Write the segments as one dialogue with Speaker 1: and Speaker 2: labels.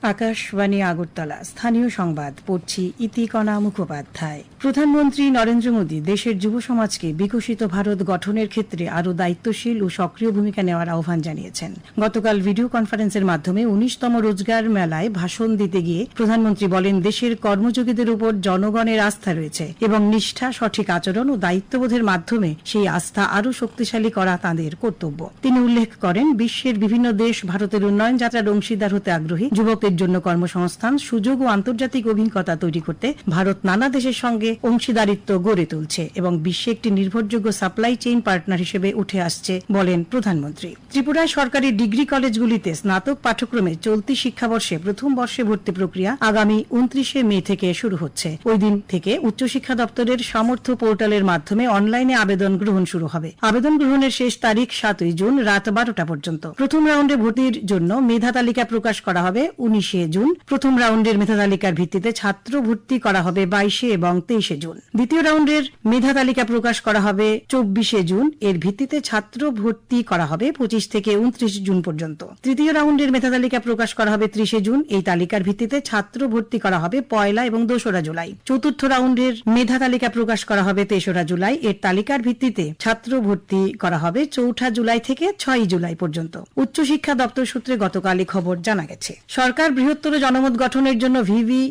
Speaker 1: আকাশবাণী আগরতলা স্থানীয় সংবাদ পড়ছি ইতিকণা মুখোপাধ্যায়। প্রধানমন্ত্রী নরেন্দ্র মোদী দেশের যুব সমাজকে বিকশিত ভারত গঠনের ক্ষেত্রে আরও দায়িত্বশীল ও সক্রিয় ভূমিকা নেওয়ার আহ্বান জানিয়েছেন। গতকাল ভিডিও কনফারেন্সের মাধ্যমে ১৯তম রোজগার মেলায় ভাষণ দিতে গিয়ে প্রধানমন্ত্রী বলেন, দেশের কর্মযোগীদের উপর জনগণের আস্থা রয়েছে এবং নিষ্ঠা, সঠিক আচরণ ও দায়িত্ববোধের মাধ্যমে সেই আস্থা আরও শক্তিশালী করা তাঁদের কর্তব্য। তিনি উল্লেখ করেন, বিশ্বের বিভিন্ন দেশ ভারতের উন্নয়ন যাত্রার অংশীদার হতে আগ্রহী। যুবকদের জন্য কর্মসংস্থান, সুযোগ ও আন্তর্জাতিক অভিজ্ঞতা তৈরি করতে ভারত নানা দেশের সঙ্গে অংশীদারিত্ব গড়ে তুলছে এবং বিশ্বে একটি নির্ভরযোগ্য সাপ্লাই চেইন পার্টনার হিসেবে উঠে আসছে বলেন প্রধানমন্ত্রী। ত্রিপুরায় সরকারি ডিগ্রি কলেজগুলিতে স্নাতক পাঠ্যক্রমে চলতি শিক্ষাবর্ষে প্রথম বর্ষে ভর্তি প্রক্রিয়া আগামী ২৯শে মে থেকে শুরু হচ্ছে। ওই দিন থেকে উচ্চশিক্ষা দপ্তরের সামর্থ্য পোর্টালের মাধ্যমে অনলাইনে আবেদন গ্রহণ শুরু হবে। আবেদন গ্রহণের শেষ তারিখ ৭ই জুন রাত ১২টা পর্যন্ত। প্রথম রাউন্ডে ভর্তির জন্য মেধা তালিকা প্রকাশ করা হবে ১৯শে জুন। প্রথম রাউন্ডের মেধা তালিকার ভিত্তিতে ছাত্র ভর্তি করা হবে ২২শে এবং ২৩শে জুন। দ্বিতীয় রাউন্ডের মেধা তালিকা প্রকাশ করা হবে ২৪শে জুন। এর ভিত্তিতে ছাত্র ভর্তি করা হবে ২৫ থেকে ২৯ জুন পর্যন্ত। তৃতীয় রাউন্ডের মেধা তালিকা প্রকাশ করা হবে ৩০শে জুন। এই তালিকার ভিত্তিতে ছাত্র ভর্তি করা হবে ১ এবং ২রা জুলাই। চতুর্থ রাউন্ডের মেধা তালিকা প্রকাশ করা হবে ৩রা জুলাই। এর তালিকার ভিত্তিতে ছাত্র ভর্তি করা হবে ৪ঠা জুলাই থেকে ৬ই জুলাই পর্যন্ত। উচ্চশিক্ষা দপ্তর সূত্রে গতকাল এই খবর জানা গেছে। সরকার বৃহত্তর জনমত গঠনের জন্য ভিভি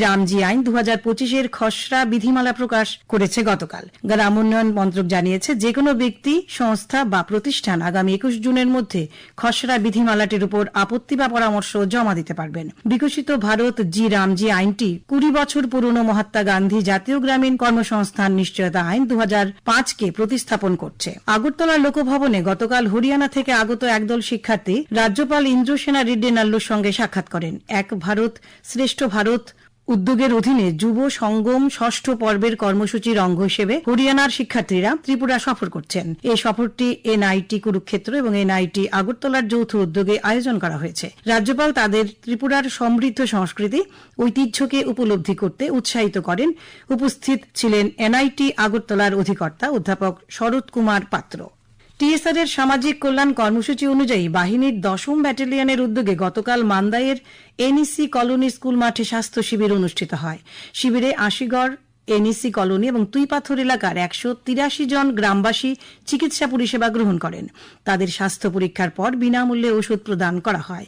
Speaker 1: রামজি আইন ২০২৫-এর খসড়া বিধিমালা প্রকাশ করেছে গতকাল। গ্রাম উন্নয়ন মন্ত্রক জানিয়েছে, যে কোনো ব্যক্তি, সংস্থা বা প্রতিষ্ঠান আগামী ২১ জুনের মধ্যে খসড়া বিধিমালাটির উপর আপত্তি বা পরামর্শ জমা দিতে পারবেন। বিকশিত ভারত রামজি আইনটি ২০ বছর পুরনো মহাত্মা গান্ধী জাতীয় গ্রামীণ কর্মসংস্থান নিশ্চয়তা আইন ২০০৫-কে প্রতিস্থাপন করছে। আগরতলা লোকভবনে গতকাল হরিয়ানা থেকে আগত একদল শিক্ষার্থী রাজ্যপাল ইন্দ্রসেনা রেড্ডি নাল্লুর সঙ্গে সাক্ষাৎ করেন। এক ভারত শ্রেষ্ঠ ভারত উদ্যোগের অধীনে যুব সঙ্গম ৬ষ্ঠ পর্বের কর্মসূচির অঙ্গ হিসেবে হরিয়ানার শিক্ষার্থীরা ত্রিপুরা সফর করছেন। এই সফরটি এনআইটি কুরুক্ষেত্র এবং এনআইটি আগরতলার যৌথ উদ্যোগে আয়োজন করা হয়েছে। রাজ্যপাল তাদের ত্রিপুরার সমৃদ্ধ সংস্কৃতি, ঐতিহ্যকে উপলব্ধি করতে উৎসাহিত করেন। উপস্থিত ছিলেন এনআইটি আগরতলার অধিকর্তা অধ্যাপক শরৎ কুমার পাত্র। টিএসআর এর সামাজিক কল্যাণ কর্মসূচি অনুযায়ী বাহিনীর ১০ম ব্যাটালিয়নের উদ্যোগে গতকাল মান্দাইয়ের এনইসি কলোনি স্কুল মাঠে স্বাস্থ্য শিবির অনুষ্ঠিত হয়। শিবিরে আশিগড় এনইসি কলোনি এবং তুইপাথর এলাকার ১৮৩ জন গ্রামবাসী চিকিৎসা পরিষেবা গ্রহণ করেন। তাদের স্বাস্থ্য পরীক্ষার পর বিনামূল্যে ওষুধ প্রদান করা হয়।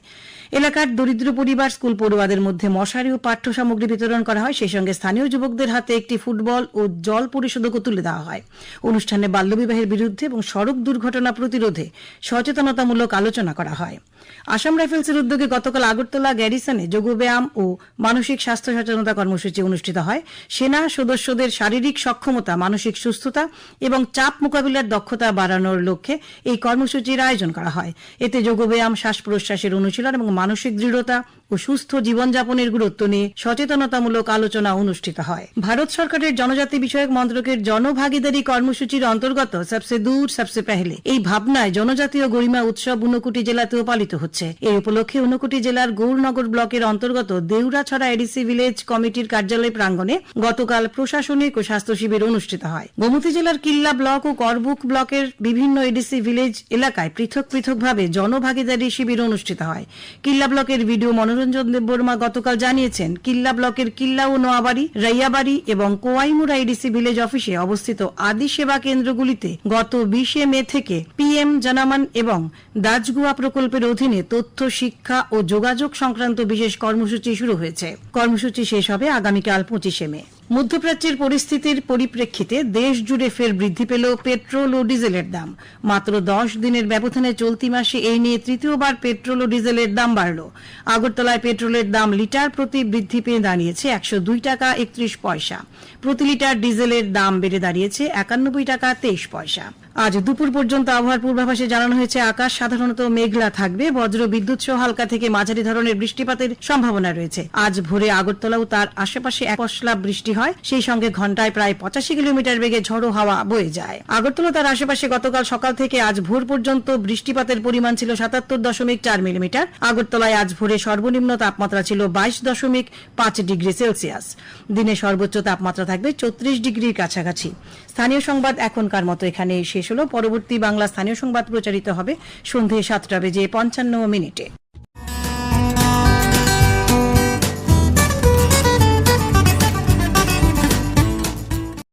Speaker 1: এলাকার দরিদ্র পরিবার, স্কুল পড়ুয়াদের মধ্যে মশারি ও পাঠ্য সামগ্রী বিতরণ করা হয়। সেই সঙ্গে স্থানীয় যুবকদের হাতে একটি ফুটবল ও জল পরিশোধকও তুলে দেওয়া হয়। অনুষ্ঠানে বাল্যবিবাহের বিরুদ্ধে এবং সড়ক দুর্ঘটনা প্রতিরোধে সচেতনতামূলক আলোচনা করা হয়। আসাম রাইফেলসের উদ্যোগে গতকাল আগরতলা গ্যারিসনে যোগব্যায়াম ও মানসিক স্বাস্থ্য সচেতনতা কর্মসূচি অনুষ্ঠিত হয়। সেনা সদস্যদের শারীরিক সক্ষমতা, মানসিক সুস্থতা এবং চাপ মোকাবিলার দক্ষতা বাড়ানোর লক্ষ্যে এই কর্মসূচির আয়োজন করা হয়। এতে যোগব্যায়াম, শ্বাস প্রশ্বাসের অনুশীলন এবং মানসিক দৃঢ়তা ও সুস্থ জীবনযাপনের গুরুত্ব নিয়ে সচেতনতামূলক আলোচনা অনুষ্ঠিত হয়। ভারত সরকারের জনজাতি বিষয়ক মন্ত্রকের জনভাগিদারি কর্মসূচির অন্তর্গত সবসে দূর সবসে পেহলে এই ভাবনায় জনজাতীয় গরিমা উৎসব ঊনকোটি জেলাতেও পালিত হচ্ছে। এই উপলক্ষে ঊনকোটি জেলার গৌরনগর ব্লকের অন্তর্গত দেউরাছড়া এডিসি ভিলেজ কমিটির কার্যালয় প্রাঙ্গণে গতকাল প্রশাসনিক ও স্বাস্থ্য শিবির অনুষ্ঠিত হয়। গোমতী জেলার কিল্লা ব্লক ও করবুক ব্লকের বিভিন্ন এডিসি ভিলেজ এলাকায় পৃথক পৃথকভাবে জনভাগিদারি শিবির অনুষ্ঠিত হয়। কিল্লা ব্লকের ভিডিও মনোরঞ্জন দেববর্মা গতকাল জানিয়েছেন, কিল্লা ব্লকের কিল্লা ও নোয়াবাড়ি, রাইয়াবাড়ি এবং কোয়াইমুড়া এডিসি ভিলেজ অফিসে অবস্থিত আদি সেবা কেন্দ্রগুলিতে গত ২০শে মে থেকে পিএম জনমন এবং দাজগুয়া প্রকল্পের অধীনে তথ্য, শিক্ষা ও যোগাযোগ সংক্রান্ত বিশেষ কর্মসূচি শুরু হয়েছে। কর্মসূচি শেষ হবে আগামীকাল ২৫শে মে। মধ্যপ্রাচ্যের পরিস্থিতির পরিপ্রেক্ষিতে দেশ জুড়ে ফের বৃদ্ধি পেল পেট্রোল ও ডিজেলের দাম। মাত্র ১০ দিনের ব্যবধানে চলতি মাসে এই নিয়ে তৃতীয়বার পেট্রোল ও ডিজেলের দাম বাড়ল। আগরতলায় পেট্রোলের দাম লিটার প্রতি বৃদ্ধি পেয়ে দাঁড়িয়েছে ১০২ টাকা ৩১ পয়সা। প্রতি লিটার ডিজেলের দাম বেড়ে দাঁড়িয়েছে ৯১ টাকা ২৩ পয়সা। আজ দুপুর পর্যন্ত আবহাওয়ার পূর্বাভাসে জানানো হয়েছে, আকাশ সাধারণত মেঘলা থাকবে। বজ্র বিদ্যুৎ সহ হালকা থেকে মাঝারি ধরনের বৃষ্টিপাতের সম্ভাবনা রয়েছে। আজ ভোরে আগরতলা ও তার আশেপাশে এক পশলা বৃষ্টি হয়। সেই সঙ্গে ঘন্টায় প্রায় ৮৫ কিলোমিটার বেগে ঝোড়ো হাওয়া বয়ে যায়। আগরতলা তার আশেপাশে গতকাল সকাল থেকে আজ ভোর পর্যন্ত বৃষ্টিপাতের পরিমাণ ছিল ৭৭.৪ মিলিমিটার। আগরতলায় আজ ভোরে সর্বনিম্ন তাপমাত্রা ছিল ২২.৫ ডিগ্রি সেলসিয়াস। দিনে সর্বোচ্চ তাপমাত্রা থাকবে ৩৪ ডিগ্রির কাছাকাছি। স্থানীয় সংবাদ এখনকার মতো এখানে শেষ হলো। পরবর্তী বাংলা স্থানীয় সংবাদ প্রচারিত হবে সন্ধ্যে ৭টা বেজে ৫৫ মিনিটে।